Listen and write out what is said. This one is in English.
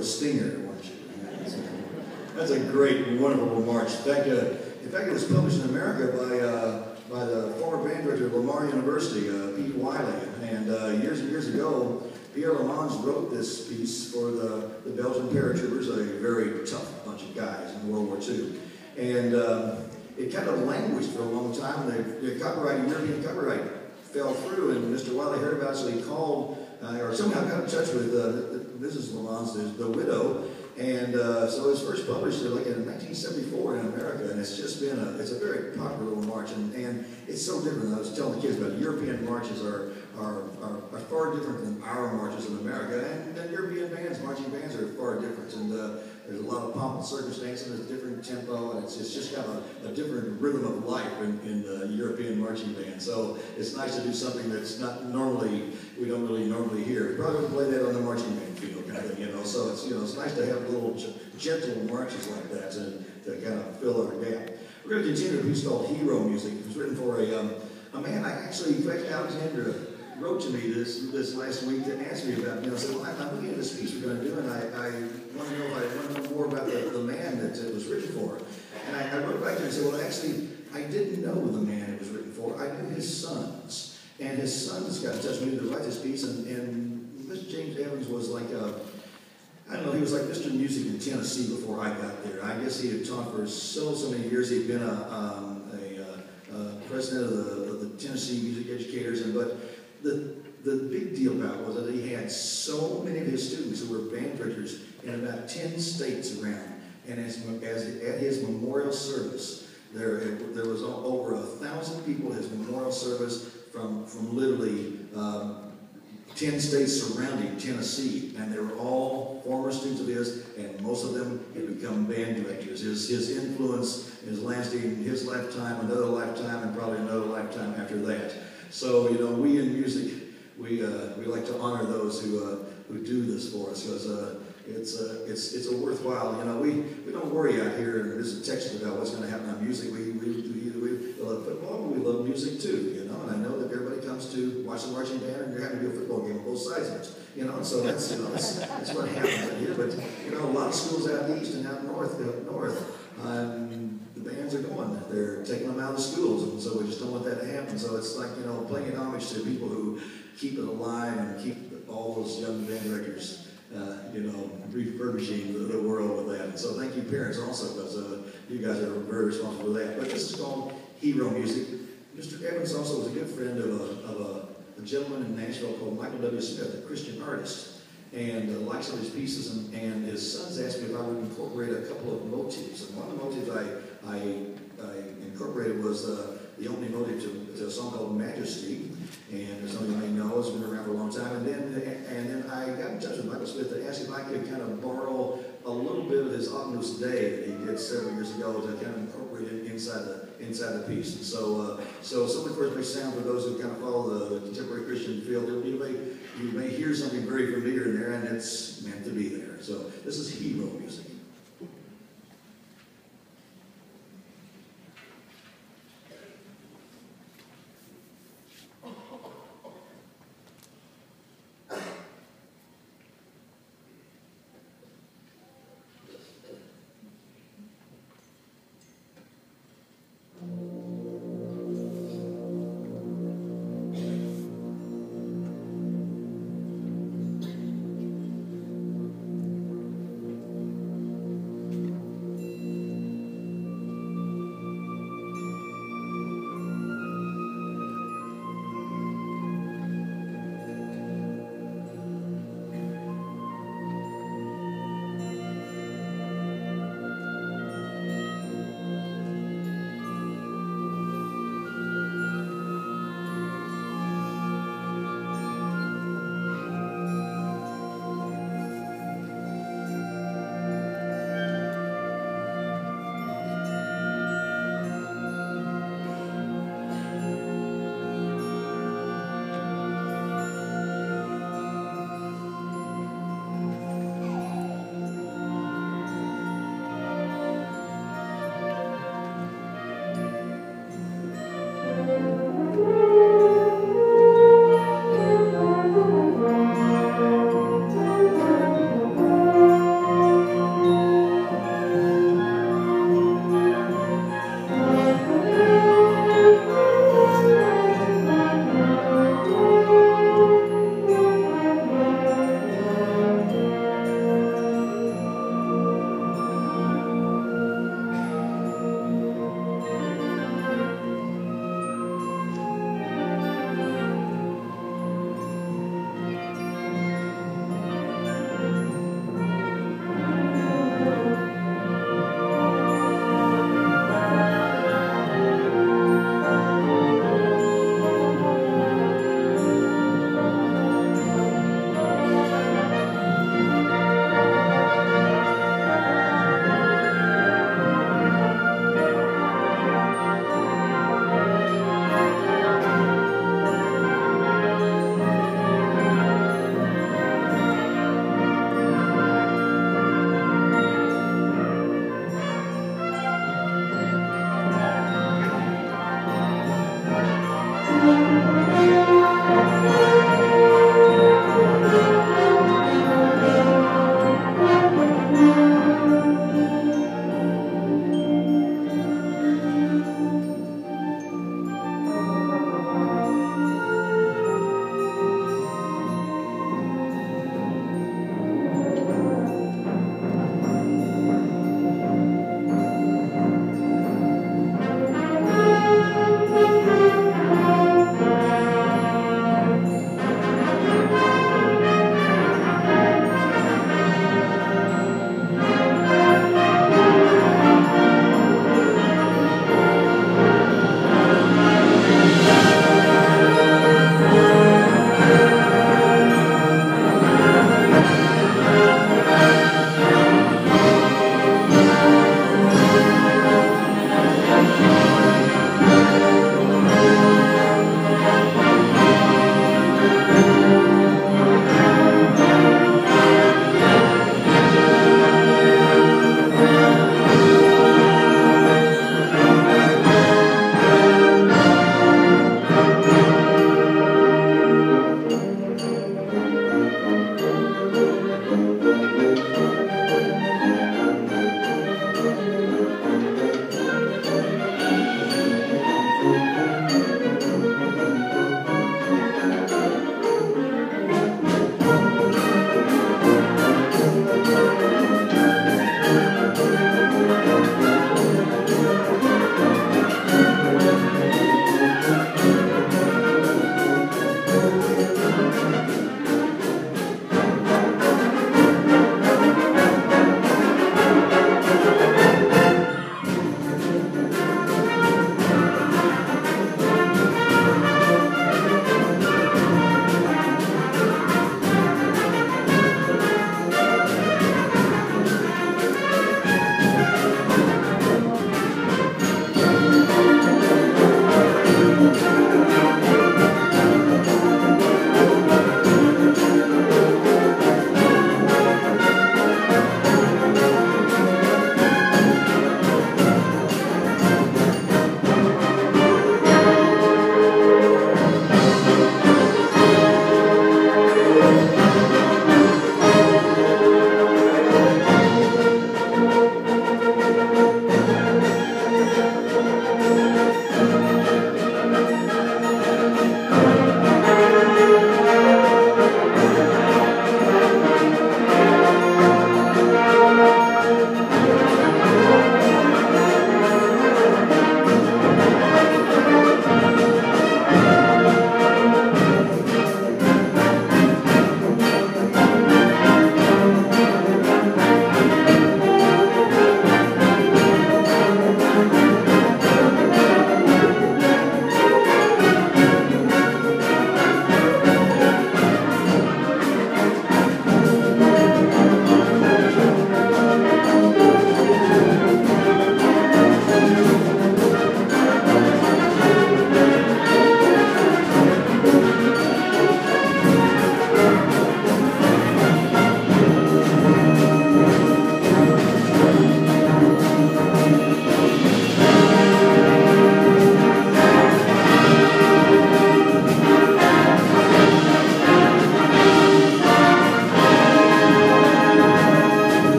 a stinger, weren't you? That's a great, wonderful march. In fact, it was published in America by the former band director of Lamar University, Pete Wiley. And years and years ago, Pierre Lamont wrote this piece for the Belgian paratroopers, a very tough bunch of guys in World War II. And it kind of languished for a long time. The European copyright fell through, and Mr. Wiley heard about it, so he called, or somehow got in touch with Mrs. Lamont, the widow. And so it was first published like in 1974 in America, and it's just been it's a very popular little march, and it's so different. I was telling the kids about it. European marches are far different than our marches in America, and European marching bands are far different, and there's a lot of pomp and circumstance, and there's a different tempo, and it's just got a different rhythm of life in the European marching band. So it's nice to do something that's not normally, we don't really normally hear. We probably wouldn't play that on the marching band field kind of thing, you know. So it's nice to have little gentle marches like that to kind of fill our gap. We're going to continue a piece called Hero Music. It was written for a man in fact, Alexandra wrote to me this last week to ask me about, said, well, I'm looking at this piece we're going to do, and I want to know more about the man that it was written for. And I wrote back to him and said, well, actually, I didn't know the man it was written for. I knew his sons. And his sons got in touch with me to write this piece, and Mr. James Evans was like I don't know, he was like Mr. Music in Tennessee before I got there. I guess he had taught for so many years. He'd been a president of the Tennessee Music Educators, but the big deal about it was that he had so many of his students who were band directors in about 10 states around. And at his memorial service, there was over 1,000 people at his memorial service from literally 10 states surrounding Tennessee, and they were all former students of his, and most of them had become band directors. His influence is lasting his lifetime, another lifetime, and probably another lifetime after that. So, we in music, we like to honor those who do this for us, because it's a worthwhile. We don't worry out here in this Texas about what's going to happen on music. We love football, but we love music too. And I know that everybody comes to watch the marching band, and there happens to be a football game on both sides of it. And so that's what happens out here. But a lot of schools out east and out north, the bands are going. They're taking them out of the schools, and so we just don't want that to happen. So it's like paying homage to people who keep it alive and keep all those young band directors, refurbishing the world with that. And so thank you, parents, also, because you guys are very responsible for that. But this is called Hero Music. Mr. Evans also was a good friend of a gentleman in Nashville called Michael W. Smith, a Christian artist, and liked some of his pieces. And his sons asked me if I would incorporate a couple of motifs. And one of the motifs I incorporated was the opening motif to a song called Majesty. And as some of you may know, it's been around for a long time. And then I got in touch with Michael Smith to ask if I could kind of borrow a little bit of his Opus Dei that he did several years ago to kind of incorporate it inside the piece. And so some of the first base sound for those who kind of follow the contemporary Christian field, you may hear something very familiar in there, and it's meant to be there. So this is Hero Music.